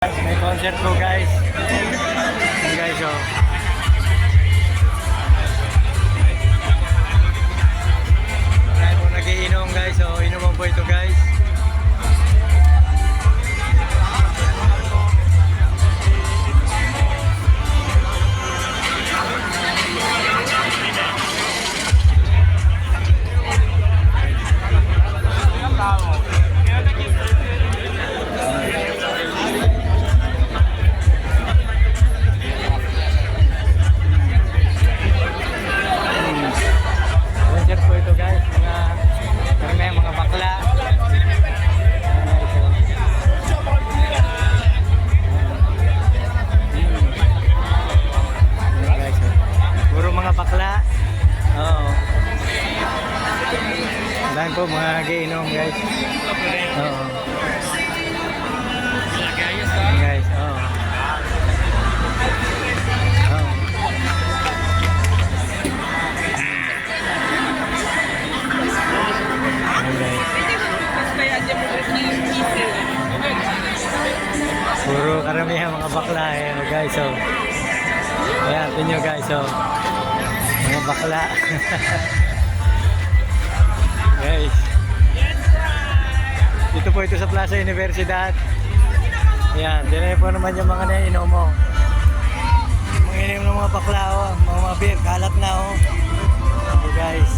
May concert po guys. Ayan guys oh. Marami po nagiinom guys oh. Inuman po ito guys. Concert po ito guys, mga bakla. Ayan guys, puro mga bakla. Oo. Dahil po mga giinom guys. Oo. Ayan guys, oo. Puro karamihan mga bakla eh, guys. So, ayan, pinyo guys. So, mga bakla. Guys. Dito po ito sa Plaza Universidad. Ayan, dinay po naman yung mga nainom mo. Mga inom ng mga bakla, oh. Mga beer, kalat na, oh. Okay, guys.